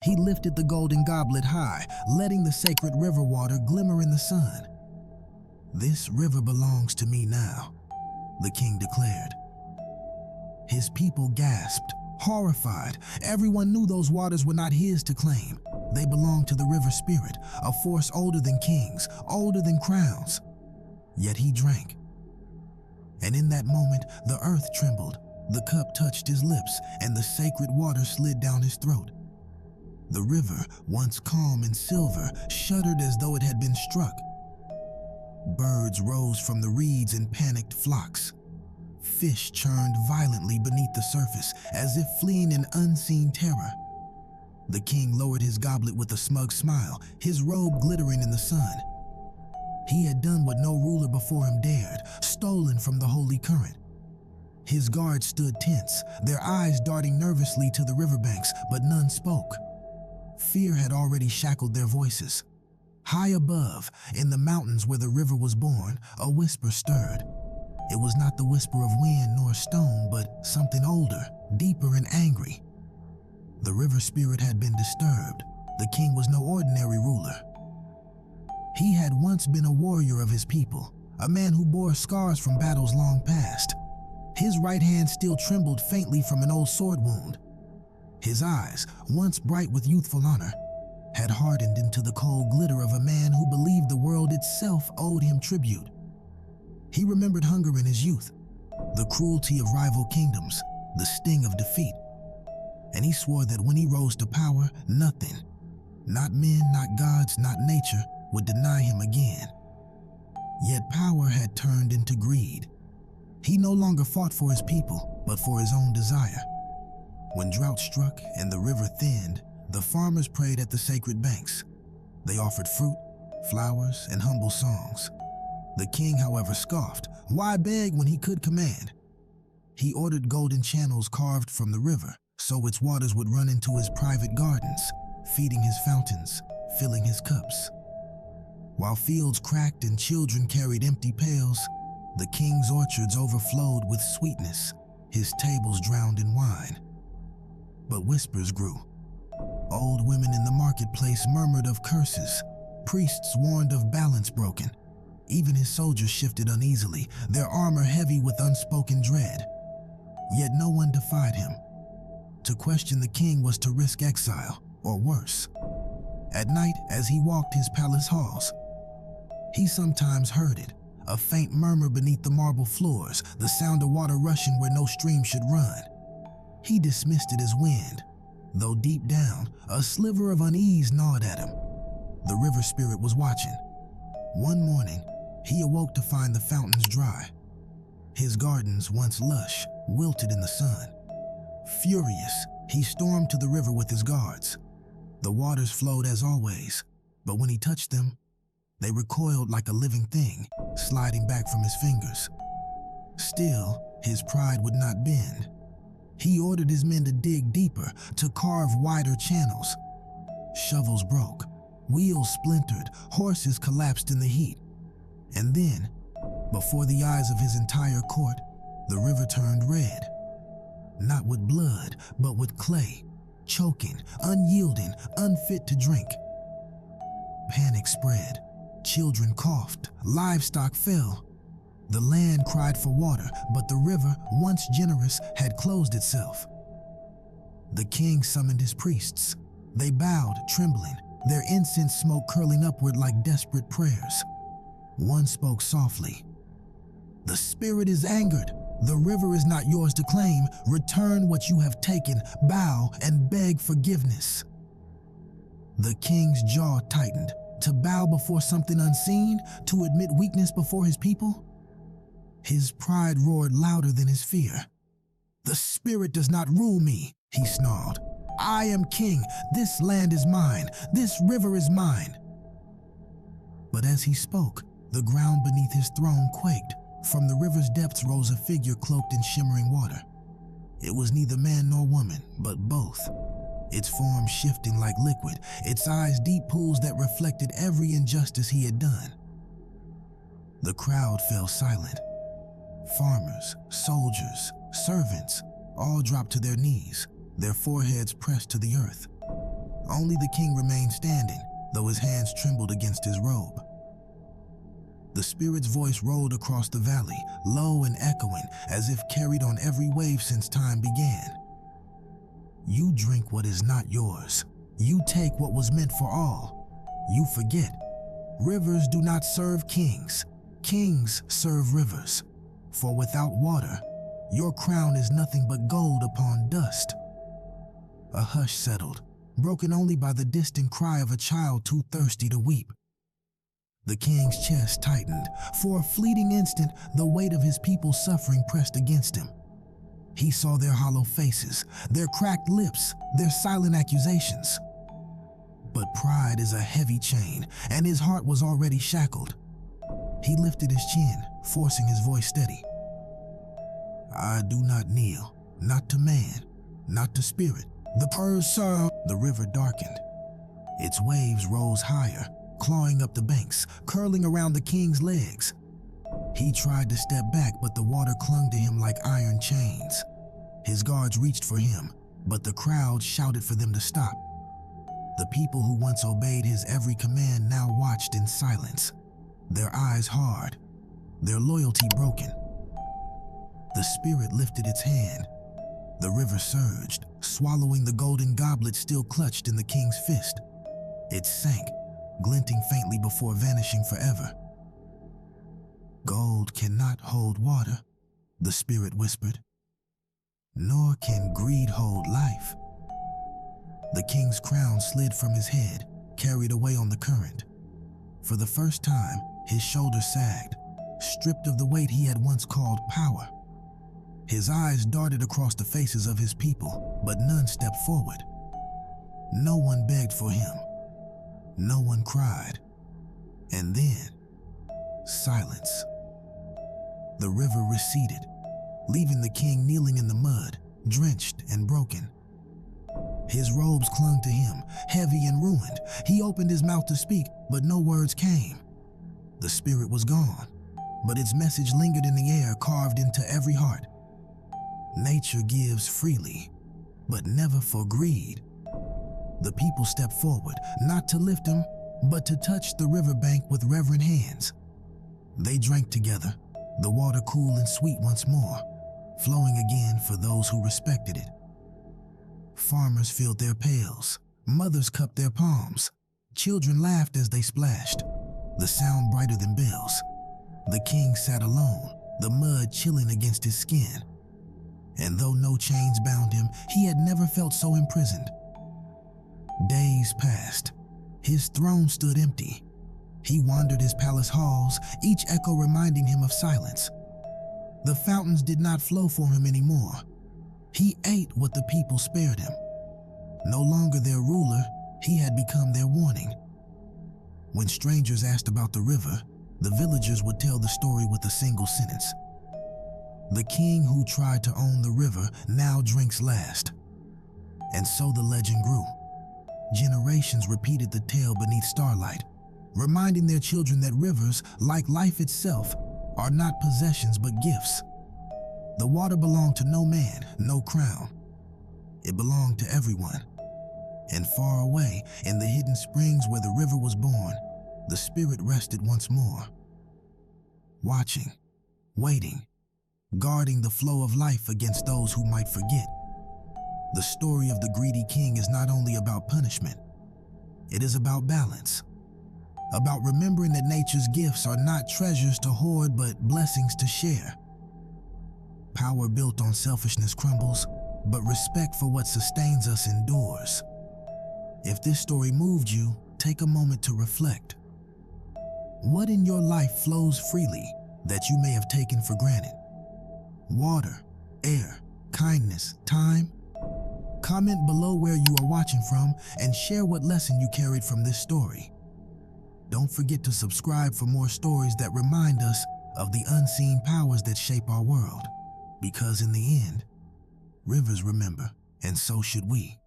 he lifted the golden goblet high, letting the sacred river water glimmer in the sun. "This river belongs to me now," the king declared. His people gasped, horrified. Everyone knew those waters were not his to claim. They belonged to the river spirit, a force older than kings, older than crowns. Yet he drank. And in that moment, the earth trembled. The cup touched his lips, and the sacred water slid down his throat. The river, once calm and silver, shuddered as though it had been struck. Birds rose from the reeds in panicked flocks. Fish churned violently beneath the surface, as if fleeing an unseen terror. The king lowered his goblet with a smug smile, his robe glittering in the sun. He had done what no ruler before him dared, stolen from the holy current. His guards stood tense, their eyes darting nervously to the riverbanks, but none spoke. Fear had already shackled their voices. High above, in the mountains where the river was born, a whisper stirred. It was not the whisper of wind nor stone, but something older, deeper and angry. The river spirit had been disturbed. The king was no ordinary ruler. He had once been a warrior of his people, a man who bore scars from battles long past. His right hand still trembled faintly from an old sword wound. His eyes, once bright with youthful honor, had hardened into the cold glitter of a man who believed the world itself owed him tribute. He remembered hunger in his youth, the cruelty of rival kingdoms, the sting of defeat. And he swore that when he rose to power, nothing, not men, not gods, not nature, would deny him again. Yet power had turned into greed. He no longer fought for his people, but for his own desire. When drought struck and the river thinned, the farmers prayed at the sacred banks. They offered fruit, flowers, and humble songs. The king, however, scoffed. Why beg when he could command? He ordered golden channels carved from the river, so its waters would run into his private gardens, feeding his fountains, filling his cups. While fields cracked and children carried empty pails, the king's orchards overflowed with sweetness, his tables drowned in wine. But whispers grew. Old women in the marketplace murmured of curses. Priests warned of balance broken. Even his soldiers shifted uneasily, their armor heavy with unspoken dread. Yet no one defied him. To question the king was to risk exile, or worse. At night, as he walked his palace halls, he sometimes heard it, a faint murmur beneath the marble floors, the sound of water rushing where no stream should run. He dismissed it as wind, though deep down, a sliver of unease gnawed at him. The river spirit was watching. One morning, he awoke to find the fountains dry. His gardens, once lush, wilted in the sun. Furious, he stormed to the river with his guards. The waters flowed as always, but when he touched them, they recoiled like a living thing, sliding back from his fingers. Still, his pride would not bend. He ordered his men to dig deeper, to carve wider channels. Shovels broke, wheels splintered, horses collapsed in the heat. And then, before the eyes of his entire court, the river turned red. Not with blood, but with clay, choking, unyielding, unfit to drink. Panic spread. Children coughed, livestock fell. The land cried for water, but the river, once generous, had closed itself. The king summoned his priests. They bowed, trembling, their incense smoke curling upward like desperate prayers. One spoke softly. "The spirit is angered. The river is not yours to claim. Return what you have taken, bow and beg forgiveness." The king's jaw tightened. To bow before something unseen, to admit weakness before his people? His pride roared louder than his fear. "The spirit does not rule me," he snarled. "I am king. This land is mine. This river is mine." But as he spoke, the ground beneath his throne quaked. From the river's depths rose a figure cloaked in shimmering water. It was neither man nor woman, but both. Its form shifting like liquid, its eyes deep pools that reflected every injustice he had done. The crowd fell silent. Farmers, soldiers, servants, all dropped to their knees, their foreheads pressed to the earth. Only the king remained standing, though his hands trembled against his robe. The spirit's voice rolled across the valley, low and echoing, as if carried on every wave since time began. You drink what is not yours. You take what was meant for all. You forget. Rivers do not serve kings. Kings serve rivers. For without water, your crown is nothing but gold upon dust. A hush settled, broken only by the distant cry of a child too thirsty to weep. The king's chest tightened. For a fleeting instant, the weight of his people's suffering pressed against him. He saw their hollow faces, their cracked lips, their silent accusations. But pride is a heavy chain, and his heart was already shackled. He lifted his chin, forcing his voice steady. I do not kneel, not to man, not to spirit. The river darkened. Its waves rose higher, clawing up the banks, curling around the king's legs. He tried to step back, but the water clung to him like iron chains. His guards reached for him, but the crowd shouted for them to stop. The people who once obeyed his every command now watched in silence, their eyes hard, their loyalty broken. The spirit lifted its hand. The river surged, swallowing the golden goblet still clutched in the king's fist. It sank, glinting faintly before vanishing forever. Gold cannot hold water, the spirit whispered. Nor can greed hold life. The king's crown slid from his head, carried away on the current. For the first time, his shoulders sagged, stripped of the weight he had once called power. His eyes darted across the faces of his people, but none stepped forward. No one begged for him. No one cried. And then, silence. The river receded, leaving the king kneeling in the mud, drenched and broken. His robes clung to him, heavy and ruined. He opened his mouth to speak, but no words came. The spirit was gone, but its message lingered in the air, carved into every heart. Nature gives freely, but never for greed. The people stepped forward, not to lift him, but to touch the riverbank with reverent hands. They drank together, the water cool and sweet once more, flowing again for those who respected it. Farmers filled their pails, mothers cupped their palms, children laughed as they splashed, the sound brighter than bells. The king sat alone, the mud chilling against his skin. And though no chains bound him, he had never felt so imprisoned. Days passed. His throne stood empty. He wandered his palace halls, each echo reminding him of silence. The fountains did not flow for him anymore. He ate what the people spared him. No longer their ruler, he had become their warning. When strangers asked about the river, the villagers would tell the story with a single sentence. The king who tried to own the river now drinks last. And so the legend grew. Generations repeated the tale beneath starlight, reminding their children that rivers, like life itself, are not possessions but gifts. The water belonged to no man, no crown. It belonged to everyone. And far away, in the hidden springs where the river was born, the spirit rested once more. Watching, waiting, guarding the flow of life against those who might forget. The story of the greedy king is not only about punishment, it is about balance. About remembering that nature's gifts are not treasures to hoard but blessings to share. Power built on selfishness crumbles, but respect for what sustains us endures. If this story moved you, take a moment to reflect. What in your life flows freely that you may have taken for granted? Water, air, kindness, time? Comment below where you are watching from and share what lesson you carried from this story. Don't forget to subscribe for more stories that remind us of the unseen powers that shape our world. Because in the end, rivers remember, and so should we.